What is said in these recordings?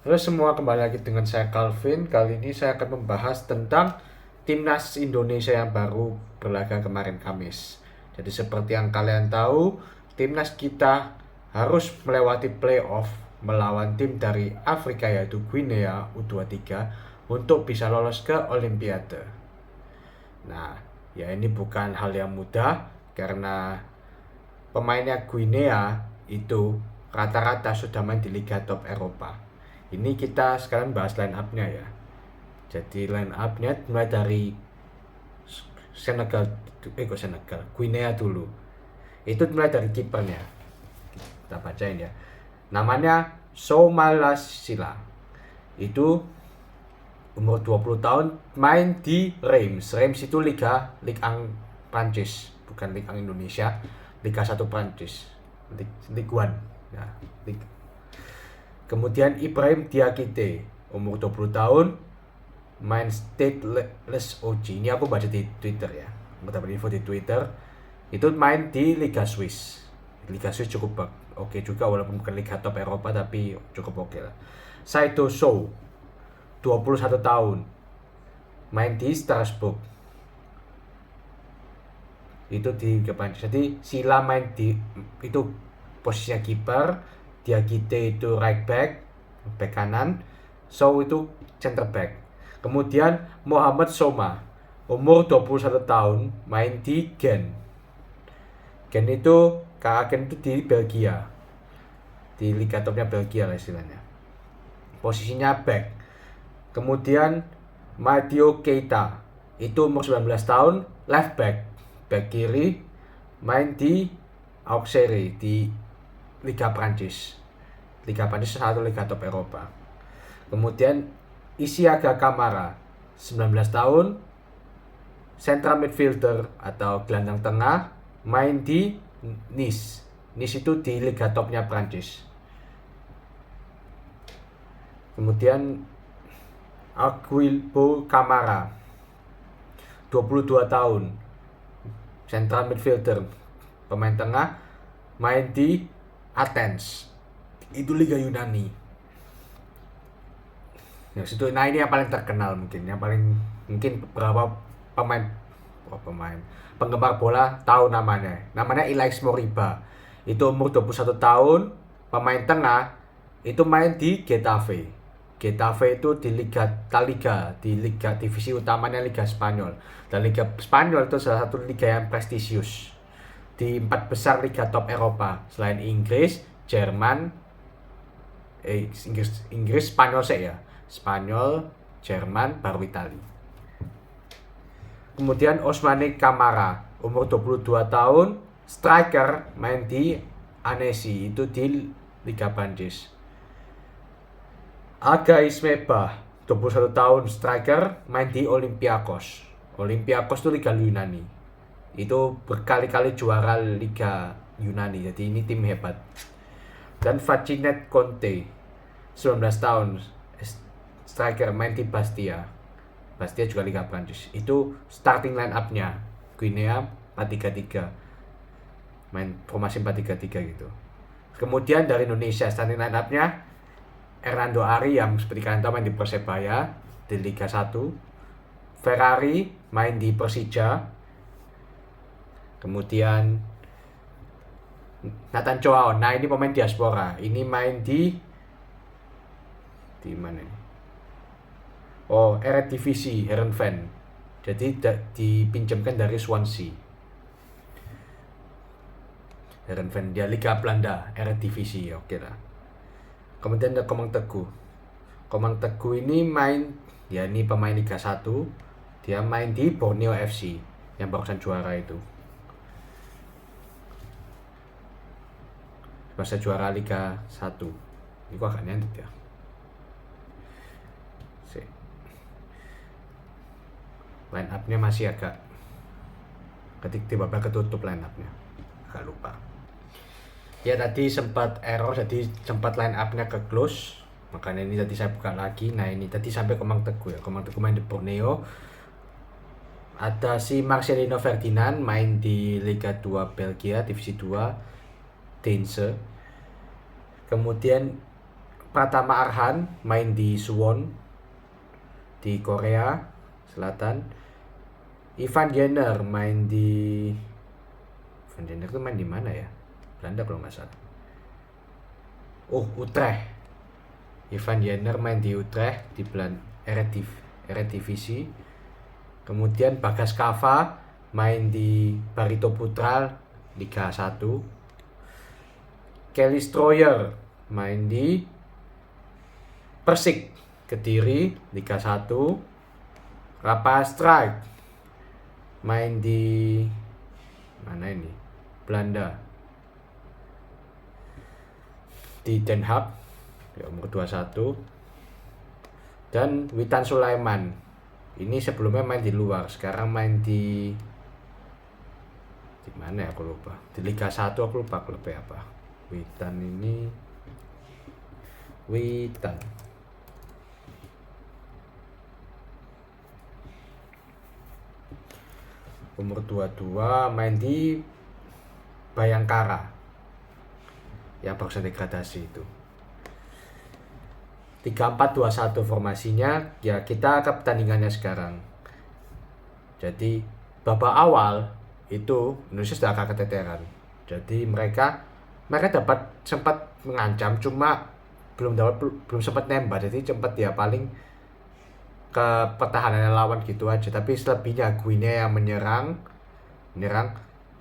Halo semua, kembali lagi dengan saya Calvin. Kali ini saya akan membahas tentang timnas Indonesia yang baru berlaga kemarin Kamis. Jadi seperti yang kalian tahu, timnas kita harus melewati playoff melawan tim dari Afrika yaitu Guinea U23 untuk bisa lolos ke Olimpiade. Nah, ya ini bukan hal yang mudah karena pemainnya Guinea itu rata-rata sudah main di Liga Top Eropa. Ini kita sekarang bahas line up-nya ya. Jadi line up-nya mulai dari Senegal, Guinea dulu. Itu mulai dari kipernya. Kita bacain ya. Namanya Soumalasila. Itu umur 20 tahun, main di Reims. Reims itu Liga 1 Prancis, bukan Liga 1 Indonesia, Liga 1 Prancis. Ligue 1. Ya, Kemudian Ibrahim Diakite, umur 20 tahun, main Stateless OG. Ini aku baca di Twitter ya. Aku dapat info di Twitter. Itu main di Liga Swiss. Liga Swiss cukup oke juga, walaupun bukan Liga Top Eropa tapi cukup oke lah. Saito Show, 21 tahun, main di Strasbourg. Itu di Liga Prancis. Jadi Sila main di itu posisinya kiper, Diakite itu right back kanan, Sow itu center back. Kemudian Mohamed Soma, umur 21 tahun, main di Gen. Gen itu Gen itu di Belgia, di Liga Topnya Belgia lah istilahnya. Posisinya back. Kemudian Madio Keita, itu umur 19 tahun, left back, back kiri, main di Auxerre di Liga Prancis. Liga Prancis satu Liga Top Eropa. Kemudian Isiaga Kamara, 19 tahun, central midfielder atau gelandang tengah, main di Nice. Nice itu di Liga Topnya Prancis. Kemudian Aguilbo Kamara, 22 tahun, central midfielder, pemain tengah, main di Athens. Itu Liga Yunani. Ya, situ. Nah, ini yang paling terkenal mungkin beberapa penggemar bola tahu namanya. Namanya Ilaix Moriba. Itu umur 21 tahun, pemain tengah, itu main di Getafe. Getafe itu di Liga divisi utamanya Liga Spanyol. Dan Liga Spanyol itu salah satu liga yang prestisius di 4 besar Liga Top Eropa selain Inggris, Jerman, Inggris, Spanyol ya. Spanyol, Jerman, baru Itali. Kemudian Ousmane Camara, umur 22 tahun, striker, main di Annecy, itu di Liga Prancis. Aga Ismeba, 21 tahun, striker, main di Olympiakos. Olympiakos itu Liga Yunani. Itu berkali-kali juara Liga Yunani, jadi ini tim hebat. Dan Facinet Conte, 19 tahun, striker, main di Bastia juga Liga Prancis. Itu starting line up-nya Guinea 4-3-3, main formasi 4-3-3 gitu. Kemudian dari Indonesia starting line up-nya Hernando Ari yang seperti kalian tahu main di Persebaya di Liga 1, Ferrari main di Persija, kemudian Nathan Choaon, nah ini pemain diaspora, ini main di mana ini? Eredivisie Heerenveen. Jadi dipinjamkan dari Swansea. Heerenveen, dia Liga Belanda, Eredivisie, oke lah. Kemudian ada Komang Teguh. Komang Teguh ini main, ya ini pemain Liga 1. Dia main di Borneo FC yang barusan juara itu. Masa juara Liga 1. Ini kok agak nyantet ya. Line up-nya masih agak ketika babak ketutup line up-nya. Agak lupa. Ya tadi sempat error, jadi sempat line up-nya ke close. Makanya ini tadi saya buka lagi. Nah ini tadi sampai Komang Teguh ya. Komang Teguh main di Borneo. Ada si Marcelino Ferdinand main di Liga 2 Belgia, Divisi 2, Deinze. Kemudian Pratama Arhan main di Suwon di Korea Selatan. Ivan Jenner tuh main di mana ya? Belanda kalau nggak salah. Utrecht. Ivan Jenner main di Utrecht di Eredivisie. Kemudian Bagas Kava main di Barito Putra Liga 1. Kelly Stroyer main di Persik Kediri Liga 1. Rafa Strijk main di mana ini? Belanda. Di Den Haag ya, umur 21. Dan Witan Sulaiman ini sebelumnya main di luar, sekarang main di mana ya, aku lupa. Di Liga 1 aku lupa klubnya apa. Witan umur 22 main di Bayangkara yang barusan degradasi itu. 3-4-2-1 formasinya. Ya, kita ke pertandingannya sekarang. Jadi babak awal itu Indonesia sudah agak keteteran. Jadi mereka sempat mengancam, cuma belum sempat nembak. Jadi sempat ya paling ke pertahanan lawan gitu aja. Tapi selebihnya Guinea yang menyerang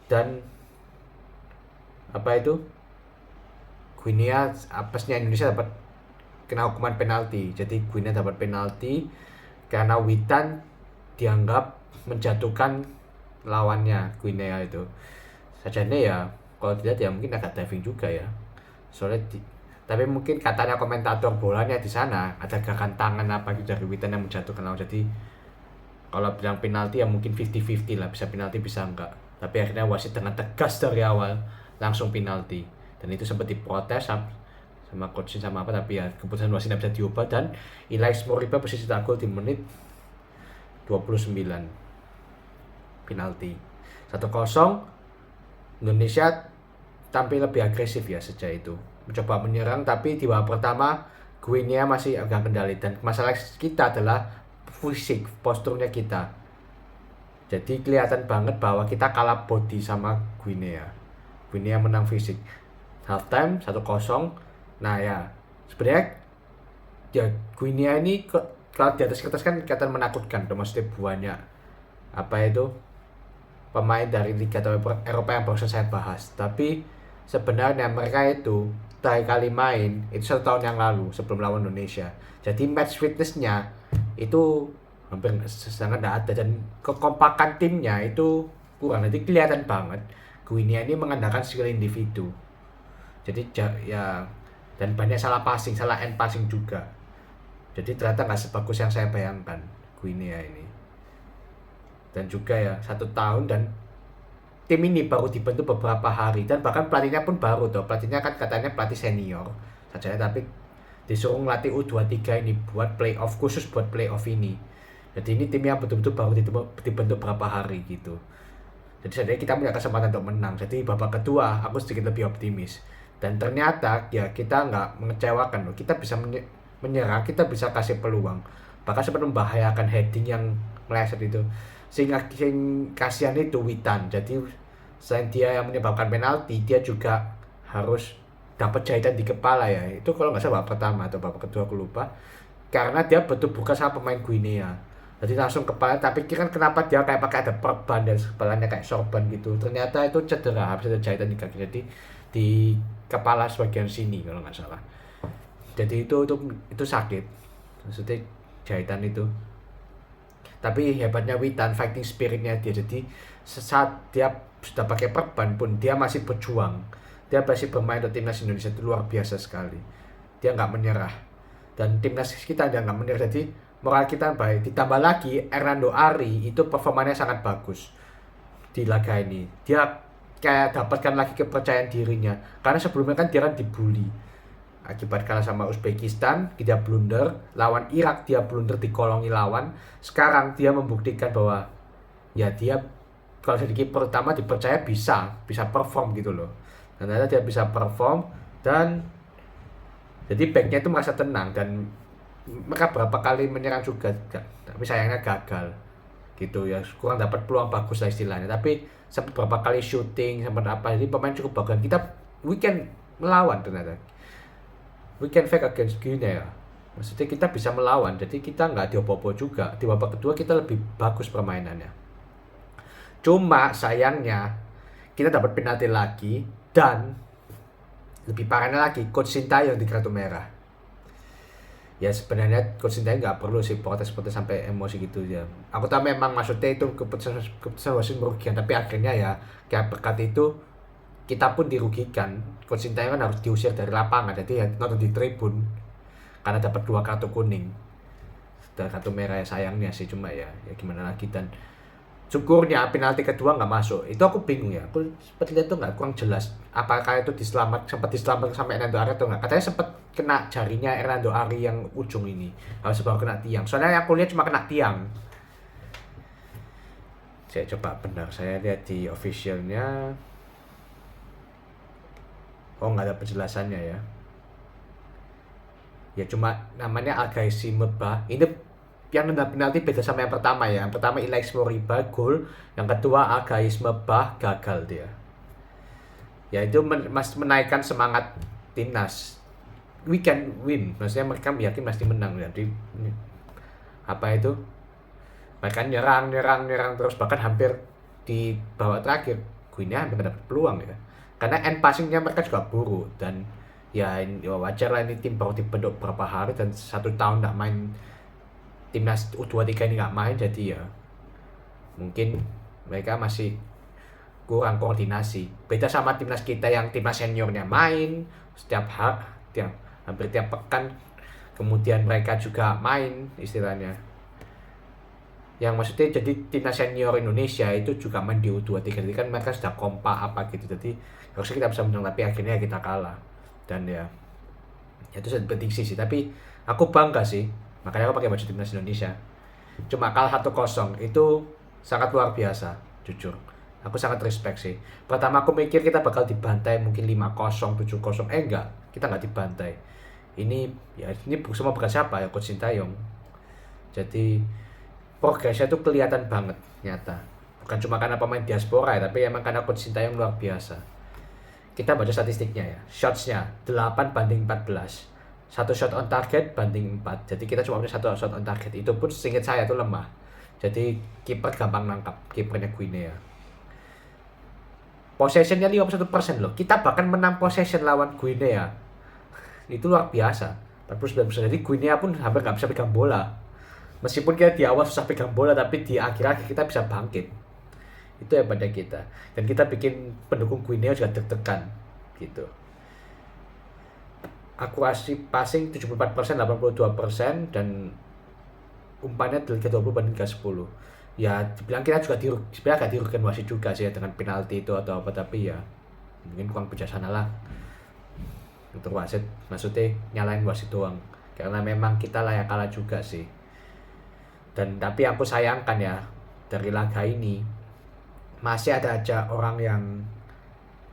dan Guinea apesnya Indonesia dapat kena hukuman penalti. Jadi Guinea dapat penalti karena Witan dianggap menjatuhkan lawannya Guinea itu. Sajane ya kalau dilihat ya mungkin agak diving juga ya. Soalnya tapi mungkin katanya komentator bolanya di sana ada gerakan tangan apa gitu dari Witan yang menjatuhkan lawan. Jadi kalau bilang penalti ya mungkin 50-50 lah, bisa penalti bisa enggak. Tapi akhirnya wasit dengan tegas dari awal langsung penalti. Dan itu sempat diprotes sama coach sama apa, tapi ya keputusan wasit tidak bisa diubah. Dan Ilaix Moriba posisi cetak gol di menit 29 penalti. 1-0. Indonesia tampil lebih agresif ya sejak itu, mencoba menyerang, tapi di babak pertama Guinea masih agak kendali. Dan masalah kita adalah fisik, posturnya kita. Jadi kelihatan banget bahwa kita kalah body sama Guinea menang fisik. Half time 1-0. Nah ya sebenarnya ya Guinea ini kalau di atas kertas kan kelihatan menakutkan, maksudnya banyak pemain dari Liga Eropa yang barusan saya bahas. Tapi sebenarnya mereka itu terakhir kali main itu 1 tahun yang lalu sebelum lawan Indonesia. Jadi match fitnessnya itu hampir sangat tidak ada, dan kekompakan timnya itu kurang. Jadi kelihatan banget Guinea ini mengandalkan skill individu. Jadi ya, dan banyak salah end passing juga. Jadi ternyata nggak sebagus yang saya bayangkan Guinea ini. Dan juga ya 1 tahun, dan tim ini baru dibentuk beberapa hari, dan bahkan pelatihnya pun baru tuh. Pelatihnya kan katanya pelatih senior saja, tapi disuruh ngelatih U23 ini khusus buat playoff ini. Jadi ini tim yang betul-betul baru dibentuk berapa hari gitu. Jadi sebenarnya kita punya kesempatan untuk menang. Jadi babak kedua aku sedikit lebih optimis. Dan ternyata ya kita nggak mengecewakan loh. Kita bisa menyerang, kita bisa kasih peluang. Bahkan sempat membahayakan heading yang meleset itu. Sehingga kasihan itu Witan. Jadi selain dia yang menyebabkan penalti, dia juga harus dapat jahitan di kepala ya. Itu kalau nggak salah babak pertama atau babak kedua aku lupa. Karena dia betul bukan sama pemain Guinea. Jadi langsung kepala, tapi kan kenapa dia kayak pakai ada perban dan kepalanya kayak sorban gitu. Ternyata itu cedera, habis ada jahitan di kaki. Jadi di kepala sebagian sini kalau nggak salah. Jadi itu sakit. Maksudnya jahitan itu. Tapi hebatnya Witan, fighting spiritnya dia. Jadi saat dia sudah pakai perban pun dia masih berjuang. Dia masih bermain untuk timnas Indonesia, itu luar biasa sekali. Dia nggak menyerah. Dan timnas kita dia nggak menyerah. Jadi moral kita baik. Ditambah lagi Hernando Ari itu performanya sangat bagus di laga ini. Dia kayak dapatkan lagi kepercayaan dirinya. Karena sebelumnya kan dia kan dibully. Akibat kalah sama Uzbekistan, dia blunder. Lawan Irak dia blunder, dikolongi lawan. Sekarang dia membuktikan bahwa ya dia kalau jadi kiper utama dipercaya bisa perform gitu loh. Dan ternyata dia bisa perform, dan Jadi backnya itu merasa tenang dan mereka berapa kali menyerang juga, tapi sayangnya gagal gitu ya, kurang dapat peluang bagus lah istilahnya. Tapi sempat berapa kali shooting sempat apa, jadi pemain cukup bagus. Kita we can melawan ternyata, we can fight against Guinea ya. Maksudnya kita bisa melawan, jadi kita nggak diopo-opo juga. Di babak kedua kita lebih bagus permainannya. Cuma sayangnya kita dapat penalti lagi, dan lebih parahnya lagi coach Sintayong di kartu merah. Ya sebenarnya coach Sintayong nggak perlu sih protes-protes sampai emosi gitu ya. Aku tahu memang maksudnya itu keputusan wasit merugikan, tapi akhirnya ya kayak berkat itu kita pun dirugikan. Coach Sintayong kan harus diusir dari lapangan, jadi ya nonton di tribun karena dapat 2 kartu kuning dan kartu merah ya, sayangnya sih. Cuma ya gimana lagi, dan syukurnya penalti kedua nggak masuk. Itu aku bingung ya, aku sempat lihat tuh nggak, kurang jelas apakah itu sempat diselamatkan sampai Hernando Ari atau nggak. Katanya sempat kena jarinya Hernando Ari yang ujung ini, harus baru kena tiang. Soalnya aku lihat cuma kena tiang. Saya coba benar, saya lihat di officialnya, oh nggak ada penjelasannya ya. Ya cuma namanya Algaisi Meba. Ini yang nendang penalti beda sama yang pertama ya. Yang pertama Ilaix Moriba gol, yang kedua Algaisi Meba gagal dia. Ya itu menaikkan semangat timnas. We can win. Maksudnya mereka yakin pasti menang. Jadi apa itu? Mereka nyerang terus, bahkan hampir di babak terakhir Guinea hampir dapat peluang ya. Karena end passingnya mereka juga buruk, dan ya wajar lah, ini tim baru dibentuk berapa hari dan 1 tahun nggak main, timnas U23 ini nggak main, jadi ya mungkin mereka masih kurang koordinasi. Beda sama timnas kita yang timnas seniornya main setiap hari, hampir tiap pekan, kemudian mereka juga main istilahnya. Yang maksudnya jadi timnas senior Indonesia itu juga main di U23, jadi kan mereka sudah kompak apa gitu, jadi harusnya kita bisa menang, tapi akhirnya kita kalah. Dan ya itu sudah prediksi sih, tapi aku bangga sih, makanya aku pakai baju timnas Indonesia. Cuma kalah 1-0 itu sangat luar biasa, jujur aku sangat respect sih. Pertama aku mikir kita bakal dibantai mungkin 5-0, 7-0, enggak, kita nggak dibantai. Ini semua bekas siapa ya, coach Sintayong. Jadi progresnya tuh kelihatan banget nyata, bukan cuma karena pemain diaspora ya, tapi emang karena coach Sintayong luar biasa. Kita baca statistiknya ya, shotsnya 8-14, 1 shot on target banding 4, jadi kita cuma punya 1 shot on target, itu pun seingat saya tuh lemah. Jadi kiper gampang nangkap, kipernya Guinea. Possessionnya 51% loh, kita bahkan menang possession lawan Guinea, itu luar biasa, 49%. Jadi Guinea pun hampir nggak bisa pegang bola. Meskipun kita di awal susah pegang bola, tapi di akhir-akhir kita bisa bangkit. Itu hebatnya kita. Dan kita bikin pendukung Guinea juga deg-degan gitu. Akurasi passing 74%, 82%, dan umpannya 320 banding 10. Ya dibilang kita juga sebenarnya agak dirugikan wasit juga sih ya, dengan penalti itu atau apa, tapi ya mungkin kurang bijaksana lah untuk wasit, maksudnya nyalain wasit doang, karena memang kita layak kalah juga sih. Dan tapi aku sayangkan ya, dari laga ini masih ada aja orang yang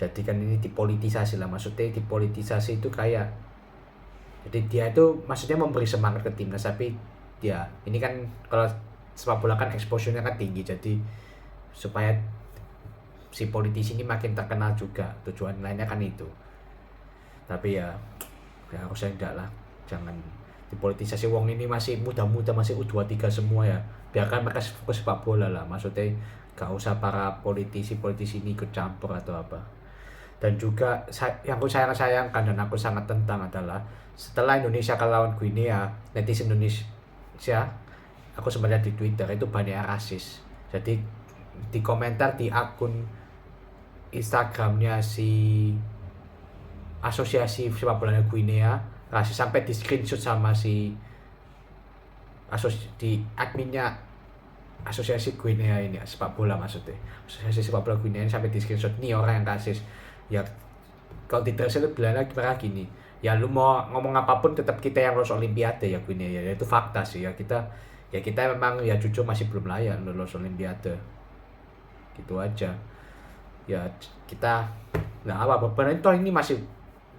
jadikan ini dipolitisasi lah. Maksudnya dipolitisasi itu kayak, jadi dia itu maksudnya memberi semangat ke timnas, tapi dia ini kan kalau sepak bola kan exposure-nya kan tinggi, jadi supaya si politisi ini makin terkenal juga, tujuan lainnya kan itu. Tapi ya harusnya enggak lah, jangan dipolitisasi. Wong ini masih muda-muda, masih U23 semua ya, biarkan mereka fokus sepak bola lah. Maksudnya gak usah para politisi ini ikut campur atau apa. Dan juga yang aku sayangkan dan aku sangat tentang adalah setelah Indonesia kalah lawan Guinea, netizen Indonesia, aku sempat lihat di Twitter itu banyak rasis. Jadi di komentar di akun Instagramnya si asosiasi sepak bola Guinea, rasis, sampai di screenshot sama si di adminnya asosiasi Guinea ini, sepak bola maksudnya, asosiasi sepak bola Guinea ini, sampai di screenshot nih orang yang rasis. Ya kalau di translate bilangnya gini, ya lu mau ngomong apapun tetap kita yang lolos Olimpiade ya Guinea ya, itu fakta sih ya. Kita memang ya jujur masih belum layak lolos Olimpiade, gitu aja ya. Kita nggak apa-apa, benar, toh ini masih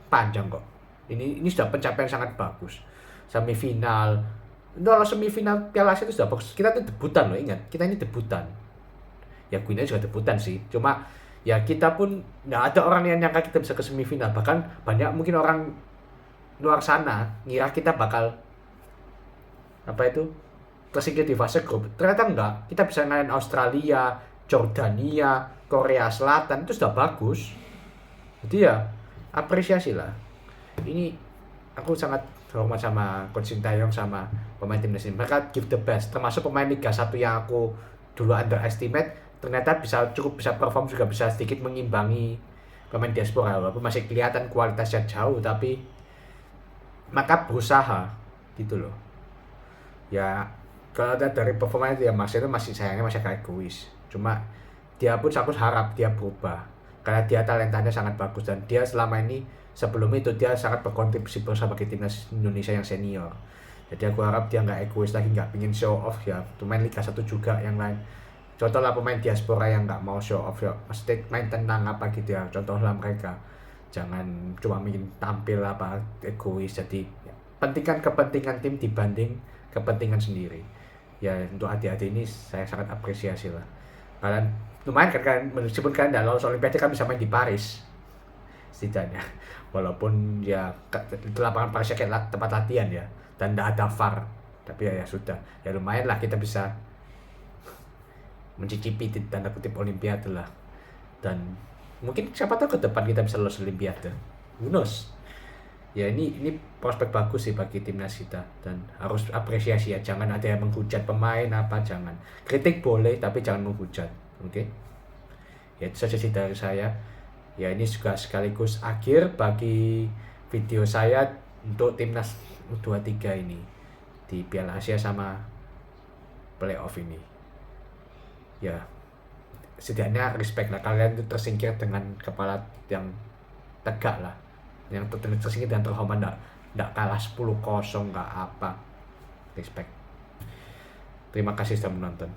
panjang kok, Ini sudah pencapaian sangat bagus. Semifinal. Kalau semifinal Piala Asia itu sudah bagus. Kita tuh debutan loh, ingat. Kita ini debutan. Ya Guinea juga debutan sih. Cuma ya kita pun nggak ada orang yang nyangka kita bisa ke semifinal. Bahkan banyak mungkin orang luar sana ngira kita bakal apa itu tersingkir di fase grup. Ternyata enggak. Kita bisa ngalahin Australia, Jordania, Korea Selatan, itu sudah bagus. Jadi ya apresiasi lah. Ini aku sangat hormat sama Coach Sintayong sama pemain timnas ini. Mereka give the best. Termasuk pemain Liga 1 yang aku dulu underestimate, ternyata cukup bisa perform, juga bisa sedikit mengimbangi pemain diaspora. Walaupun masih kelihatan kualitasnya jauh, tapi maka berusaha gitu loh. Ya kalau dari performanya dia itu masih sayangnya masih kayak egois. Cuma dia pun aku harap dia berubah karena dia talentanya sangat bagus dan dia selama ini sebelum itu dia sangat berkontribusi besar bagi timnas Indonesia yang senior. Jadi aku harap dia nggak egois lagi, nggak pingin show off ya. Pemain Liga 1 juga yang lain. Contoh lah pemain diaspora yang nggak mau show off ya, mesti main tenang apa gitu ya. Contohlah mereka jangan cuma ingin tampil apa egois. Jadi ya, pentingkan kepentingan tim dibanding kepentingan sendiri. Ya untuk adik-adik ini saya sangat apresiasi lah. Kalian lumayan kan, meskipun kalian tidak lolos Olimpiade kan bisa main di Paris setidaknya, walaupun ya itu lapangan Paris kayak tempat latihan ya dan tidak ada VAR, tapi ya sudah ya lumayan lah kita bisa mencicipi tanda kutip Olimpiade lah, dan mungkin siapa tahu ke depan kita bisa lolos Olimpiade, who knows. Ya ini prospek bagus sih bagi timnas kita dan harus apresiasi ya, jangan ada yang menghujat pemain apa, jangan kritik boleh tapi jangan menghujat, oke? Ya itu saja sih dari saya. Ya ini juga sekaligus akhir bagi video saya untuk timnas U23 ini di Piala Asia sama playoff ini. Ya setidaknya respect lah, kalian itu tersingkir dengan kepala yang tegak lah, yang tersingkir dan terhormat, nggak kalah 10-0 nggak apa, respect. Terima kasih sudah menonton.